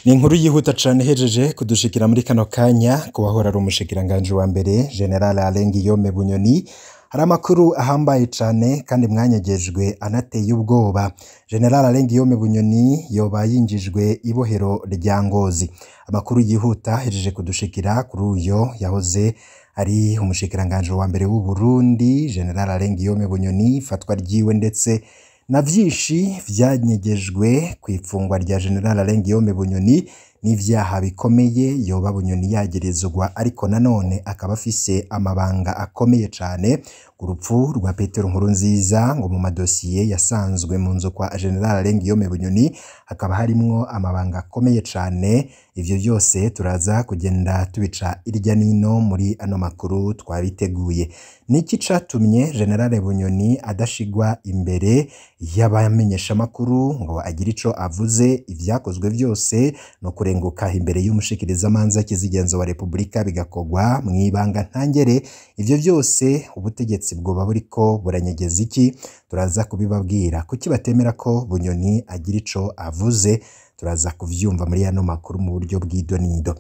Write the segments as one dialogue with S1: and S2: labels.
S1: Ni inkuru yihuta cane ihejeje kudushikira muri kano kanya ku wahora ari umushikiranganji wa mbere General Alain Guillaume Bunyoni. Hari amakuru ahambaye cane kandi mwanyegejwe anateye ubwoba. General Alain Guillaume Bunyoni yoba yinjijwe ibohero rya Ngozi. Amakuru yihuta ahejeje kudushikira kuri uyo yahoze ari umushikiranganji wa mbere w'u Burundi General Alain Guillaume Bunyoni, fatwa ryiwe ndetse na vyinshi vyanyegejwe kw'ifungwa rya General Alain Guillaume Bunyoni n'ivyaha bikomeye yoba Bunyoni yagirizwa, ariko nanone akaba afise amabanga akomeye cane. Urupfu rwa Petero Nkurunziza ngo mu madosiye yasanzwe mu nzu kwa General Alain Guillaume Bunyoni hakaba harimwo amabanga akomeye cane. Ivyo vyose turaza kugenda tubica irya nino muri ano makuru twabiteguye. Niki catumye General Bunyoni adashigwa imbere y'abamenyesha makuru ngo agire ico avuze? Ivyakozwe vyose no kurenguka imbere y'umushikiriza manza kizigenzo wa Republika bigakogwa mwibanga ntangere. Ivyo vyose ubutegetsi bwoba buriko buranyegeza iki? Turaza kubibabwira. Kuki batemera ko Bunyoni agira ico avuze? Turaza kuvyumva muri ano makuru mu buryo bw'idonido.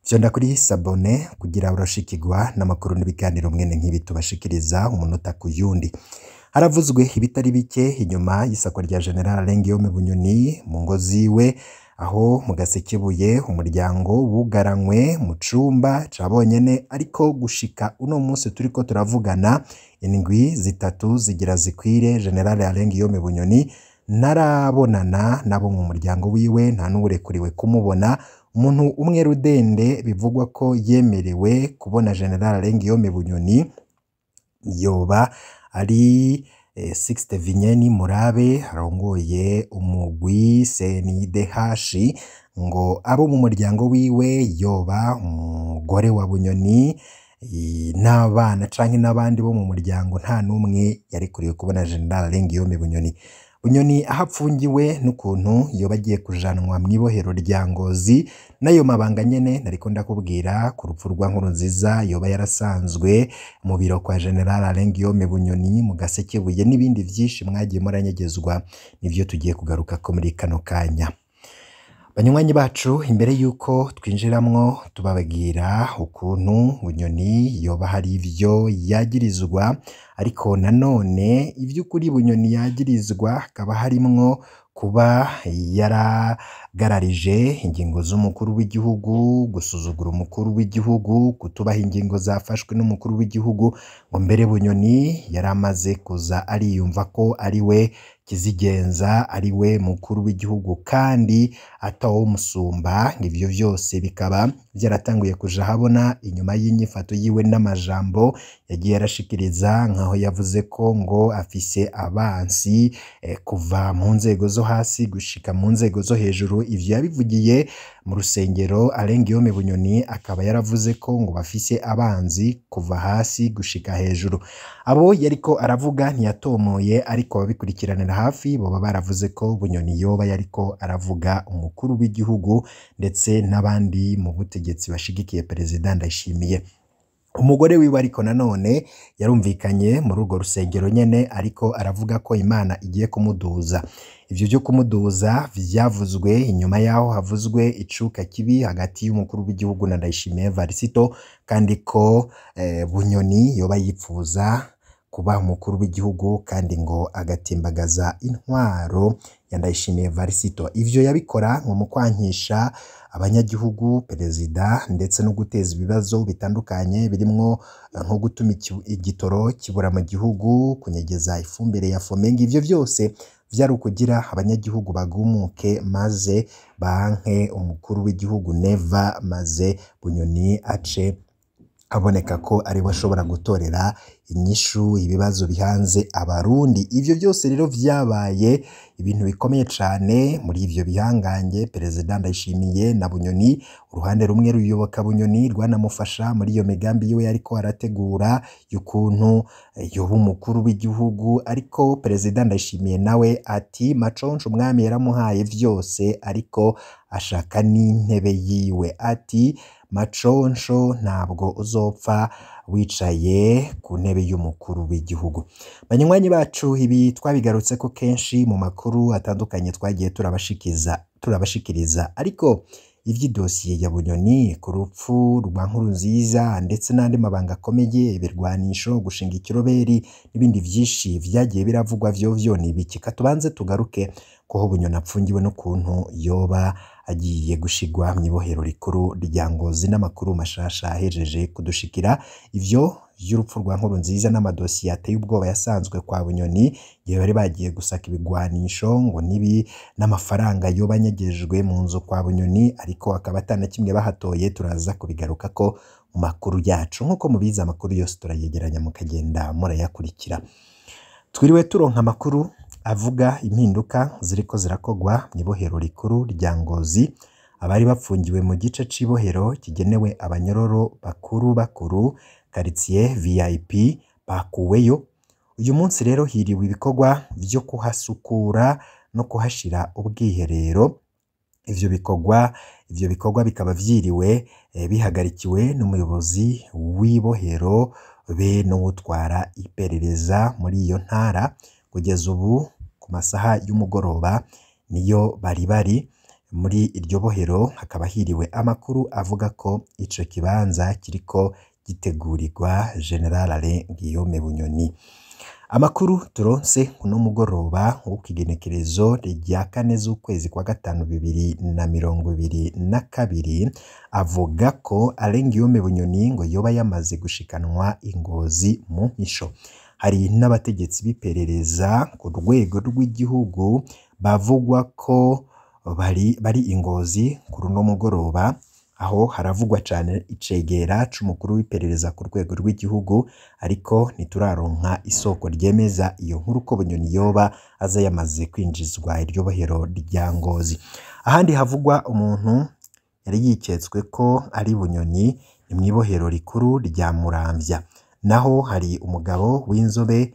S1: Vyonda kuri sabone kugira urashikirwa n'amakuru n'ibiganiro mwene nk'ibi tubashikiriza umunota ku yundi. Haravuzwe ibitari bike inyuma y'isakwa rya General Alain Guillaume Bunyoni mu ngo ziwe, aho mu Gasekebuye umuryango wugaranywe mu cumba cabonyene, ariko gushika uno munsi turiko turavugana indwi zitatu zigira zikwire General Alain Guillaume Bunyoni narabonana nabo mu muryango wiwe, nta n'uburekuriwe kumubona. Umuntu umwe rudende bivugwa ko yemerewe kubona General Alain Guillaume Bunyoni yoba ari Sixte Vinyeni Murabe arongoye umugwi CNDH, ngo abo mu muryango wiwe yoba umugore wa Bunyoni n'abana canke n'abandi bo mu muryango nta numwe yarikuriwe kubona General Alain Guillaume Bunyoni. Bunyoni ahapfungiwe n'ukuntu yoba agiye kujanwa mw'ibohero rya Ngozi, nayo mabanga nyene nariko ndakubwira ku rupfu rwa Nkurunziza yoba yarasanzwe mu biro kwa General Alain Guillaume Bunyoni mu Gasekebuye n'ibindi vyinshi mwagiye muranyegezwa, nivyo tugiye kugaruka ko muri kano kanya. Banywanyi bacu, imbere yuko twinjiramwo tubabagira ukuntu Bunyoni yoba hari ivyo yagirizwa, ariko nanone ivy'ukuri Bunyoni yagirizwa hakaba harimwo kuba yaragararije ingingo z'umukuru w'igihugu, gusuzugura umukuru w'igihugu, kutubaha ingingo zafashwe n'umukuru w'igihugu, ngo mbere Bunyoni yaramaze kuza ariyumva ko ari we kizigenza, ari we mukuru w'igihugu kandi atawo musumba. Ivyo vyose bikaba vyaratanguye kuja habona inyuma y'inyifato yiwe n'amajambo yagiye arashikiriza, nkaho yavuze ko ngo afise abansi kuva mu nzego zo hasi gushika mu nzego zo hejuru. Ivyo yabivugiye mu rusengero. Alain Guillaume Bunyoni akaba yaravuze ko ngo bafise abanzi kuva hasi gushika hejuru. Abo yariko aravuga ntiyatomoye, ariko babikurikiranira hafi boba baravuze ko Bunyoni yoba yariko aravuga umukuru w'igihugu ndetse n'abandi mu butegetsi bashigikiye Perezida Ndayishimiye. Umugore wiwe ariko nanone yarumvikanye muri urwo rusengero nyene, ariko aravuga ko Imana igiye kumuduza. Ivyo byo kumuduza vyavuzwe inyuma yaho havuzwe icuka kibi hagati y'umukuru w'igihugu na Ndayishimiye Varisito, kandi ko Bunyoni yoba yipfuza kuba umukuru w'igihugu kandi ngo agatimbagaza intwaro ya Ndayishimiye Varisito. Ivyo yabikora ngo mu kwankisha abanyagihugu Perezida, ndetse no guteza ibibazo bitandukanye birimwo nko gutuma igitoro kibura mu gihugu, kunyegeza ifumbire ya Fomenga. Ivyo vyose vyari ukugira abanyagihugu bagumuke maze banke umukuru w'igihugu neva, maze Bunyoni ace aboneka ko ari we ashobora gutorera inyishu ibibazo bihanze abarundi. Ivyo byose rero vyabaye ibintu bikomeye cane muri ivyo bihangange Perezida Ndayishimiye na Bunyoni. Uruhande rumwe ruyoboka Bunyoni rwanamufasha muri iyo migambi yiwe yariko arategura y'ukuntu yoba umukuru w'igihugu, ariko Perezida Ndayishimiye nawe ati Maconsho umwami yaramuhaye vyose, ariko ashaka n'intebe yiwe. Ati Maconsho ntabwo uzopfa wicaye ku ntebe y'umukuru w'igihugu. Banywanyi bacu, ibi twabigarutse ko kenshi mu makuru atandukanye twagiye turabashikiriza, ariko ivy'idosiye ya Bunyoni ku rupfu rwa Nkurunziza ndetse n'andi mabanga akomeye, ibirwanisho, gushinga ikiroberi n'ibindi vyinshi vyagiye biravugwa vyovyo ni ibiki. Katubanze tugaruke ko Bunyoni apfungiwe n'ukuntu yoba agiye gushigwa mw'ibohero rikuru rya Ngozi, n'amakuru mashasha ahejeje kudushikira. Ivyo vy'urupfu rwa Nkurunziza n'amadosiye ateye ubwoba yasanzwe kwa Bunyoni, igihe bari bagiye gusaka ibigwanisho ngo nibi n'amafaranga yoba anyegejwe mu nzu kwa Bunyoni, ariko akaba atana kimwe bahatoye. Turaza kubigaruka ko mu makuru yacu. Nk'uko mubizi amakuru yose turayegeranya mukagenda murayakurikira. Twiriwe turonka amakuru avuga impinduka ziriko zirakogwa mw'ibohero rikuru rya Ngozi. Abari bapfungiwe mu gice c'ibohero kigenewe abanyororo bakuru quartier VIP bakuweyo. Uyu munsi rero hiriwe ibikorwa vyo kuhasukura no kuhashira ubwiherero. Ivyo bikorwa bikaba vyiriwe bihagarikiwe n'umuyobozi w'ibohero be n'uwutwara iperereza muri iyo ntara. Kugeza ubu ku masaha y'umugoroba niyo bari muri iryo bohero. Hakaba hiriwe amakuru avuga ko ico kibanza kiriko gitegurirwa General Alain Guillaume Bunyoni. Amakuru turonse kuno mugoroba w'igenekerezo rya 4 z'ukwezi kwa gatanu 2022 avuga ko Alain Guillaume Bunyoni ngo yoba yamaze gushikanwa Ingozi mu mpisho. Hari n'abategetsi biperereza ku rwego rw'igihugu bavugwa ko bari Ingozi kuri uno mugoroba, aho haravugwa cyane icegera c'umukuru w'iperereza ku rwego rw'igihugu, ariko ntituraronka isoko ryemeza iyo nkuru ko Bunyoni yoba aza yamaze kwinjizwa iryo bohero rya Ngozi. Ahandi havugwa umuntu yari yiketswe ko ari Bunyoni ni mw'ibohero rikuru rya Muramvya. Naho hari umugabo w'inzobe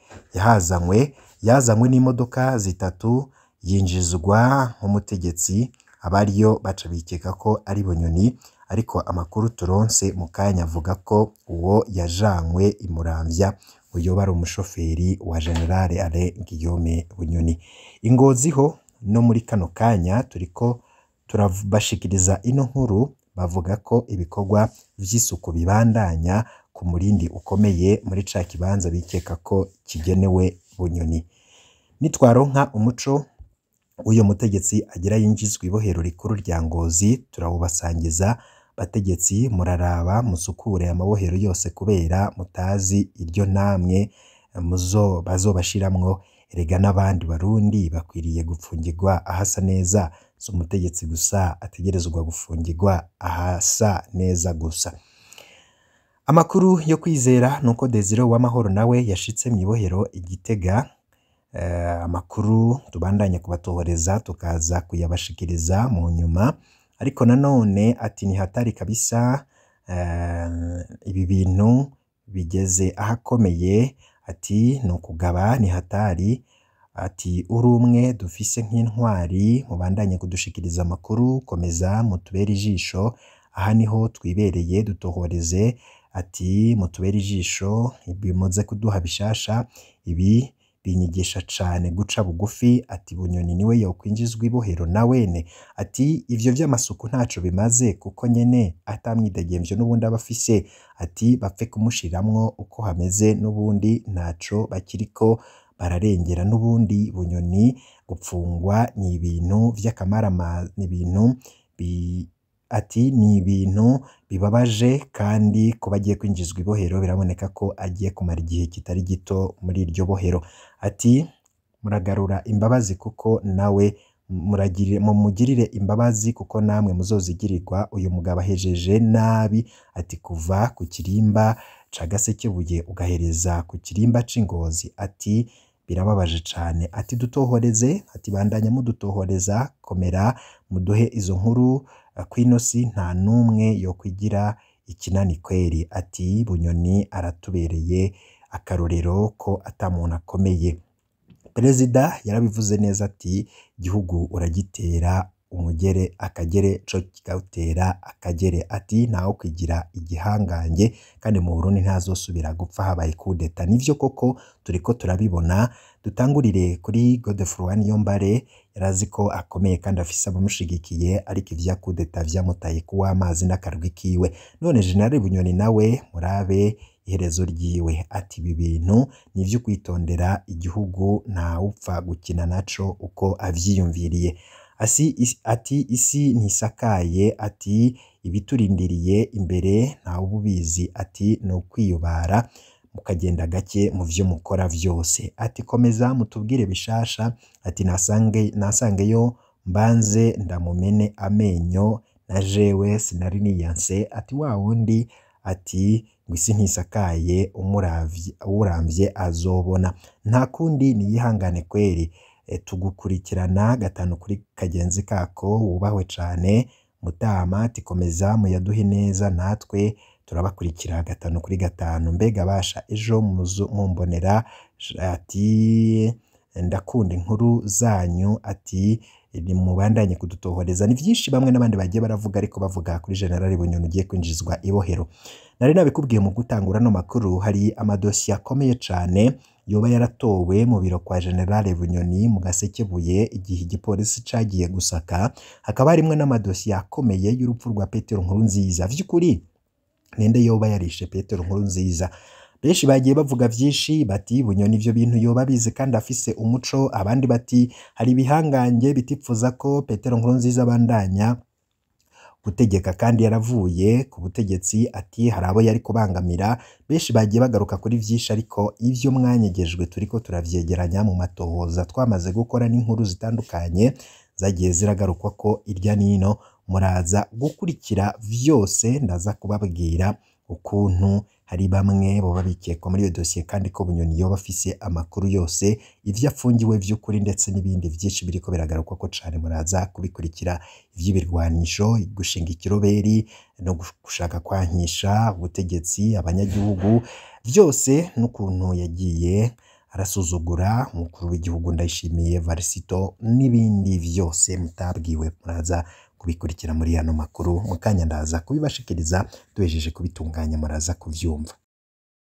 S1: yazanywe n'imodoka zitatu yinjizwa nk'umutegetsi. Abariyo baca bikeka ko ari Bunyoni, ariko amakuru turonse mu kanya avuga ko uwo yajanywe i Muramvya uyoba ari umushoferi wa General Alain Guillaume Bunyoni. Ingozi ho no muri kano kanya turiko turabashikiriza ino nkuru, bavuga ko ibikorwa vy'isuku bibandanya ku murindi ukomeye muri ca kibanza bikeka ko kigenewe Bunyoni. Nitwaronka umuco uyo mutegetsi agira yinjizwa ibohero rikuru rya Ngozi turawubasangiza. Bategetsi muraraba musukure amabohero yose kubera mutazi iryo namwe bazobashiramwo. Erega n'abandi barundi bakwiriye gupfungirwa ahasa neza, so umutegetsi gusa ategerezwa gufungirwa ahasa neza gusa. Amakuru yo kwizera nuko Desire Uwamahoro nawe yashitse mw'ibohero Igitega. Amakuru tubandanye kubatohoreza tukaza kuyabashikiriza mu nyuma, ariko nanone ati ni hatari kabisa. Ibi bintu bigeze ahakomeye, ati no kugaba ni hatari. Ati urumwe dufise nk'intwari mubandanye kudushikiriza amakuru, komeza mutubere ijisho, aha niho twibereye dutohoreze. Ati mutubere ijisho, bimuze kuduha bishasha, ibi binyigisha cane guca bugufi. Ati Bunyoni niwe yokwinjizwa ibohero nawene. Ati ivyo vy'amasuku ntaco bimaze kuko nyene atamwidegemvyo n'ubundi abafise. Ati bapfe kumushiramwo uko hameze n'ubundi ntaco bakiriko bararengera n'ubundi. Bunyoni gupfungwa ni ibintu vy'akamarama, ni ibintu ati ni ibintu bibabaje, kandi kuba agiye kwinjizwa ibohero biraboneka ko agiye kumara igihe kitari gito muri iryo bohero. Ati muragarura imbabazi kuko nawe mumugirire imbabazi kuko namwe muzozigirirwa. Uyu mugabo ahejeje nabi. Ati kuva ku kirimba ca Gasekebuye ugahereza ku kirimba c'Ingozi. Ati birababaje cane. Ati dutohoreze. Ati bandanya mudutohoreza, komera muduhe izo nkuru kwinosi nta numwe yo kwigira ikinani kweri. Ati Bunyoni aratubereye akarorero ko atamuntu akomeye. Perezida yarabivuze neza ati igihugu uragitera umugere akagere co kigutera akagere. Ati ntaho kwigira igihangange, kandi mu Burundi ntazosubira gupfa habaye kudeta. Nivyo koko turiko turabibona dutangurire kuri Godefroid Niyombare yarazi ko akomeye kandi afise abamushigikiye ariko ivya kudeta vyamutaye kuw'amazi n'akarwi kiwe. None General Bunyoni nawe murabe iherezo ryiwe, ati ibi bintu ni ivyo kwitondera, igihugu nta upfa gukina naco uko avyiyumviriye. Ati isi ntisakaye, ati ibiturindiriye imbere nta ububizi, ati no kwiyubara mukagenda gake mu vyo mukora vyose. Ati komeza mutubwire bishasha, ati nasangeyo mbanze ndamumene amenyo na jewe sinari niyanse, ati wa wundi ati ngwisi ntisakaye umuramvye azobona, nta kundi niyihangane kweri, tugukurikirana gatanu kuri kagenzi kako wubahwe cane Mutama, ati komeza muyaduhe neza natwe turabakurikira gatanu kuri gatanu. Mbega basha ejo mumbonera, ati ndakunda inkuru zanyu, ati ni mubandanye kudutohoreza. Ni vyinshi bamwe n'abandi bagiye baravuga ariko bavuga kuri General Bunyoni ugiye kwinjizwa ibohero. Nari nabikubwiye mu gutangura no makuru, hari amadosiye akomeye cane yoba yaratowe mu biro kwa General Bunyoni mu Gasekebuye igihe igipolisi cagiye gusaka. Hakaba harimwe n'amadosiye akomeye y'urupfu rwa Petero Nkurunziza. Vy'ukuri ninde yoba yarishe Petero Nkurunziza? Benshi bagiye bavuga vyinshi, bati Bunyoni ivyo bintu yoba bize kandi afise umuco, abandi bati hari ibihangange bitipfuza ko Petero Nkurunziza bandanya gutegeka kandi yaravuye ku butegetsi, ati hari abo yari kubangamira. Benshi bagiye bagaruka kuri vyinshi, ariko ivyo mwanyegejwe turiko turavyegeranya mu matohoza twamaze gukora n'inkuru zitandukanye zagiye ziragarukwa ko irya nino, muraza gukurikira vyose. Ndaza kubabwira ukuntu hari bamwe boba bikekwa muri iyo dosiye kandi ko Bunyoni yoba afise amakuru yose, ivyo afungiwe vy'ukuri ndetse n'ibindi vyinshi biriko biragarukwa ko cane. Muraza kubikurikira, ivy'ibirwanisho, gushinga ikiroberi no gushaka kwankisha ubutegetsi, abanyagihugu, vyose n'ukuntu yagiye arasuzugura umukuru w'igihugu Ndayishimiye Varisito n'ibindi vyose mutabwiwe. Muraza kubikurikira muri yano makuru, mukanya ndaza kubibashikiriza duhejeje kubitunganya, muraza kuvyumva.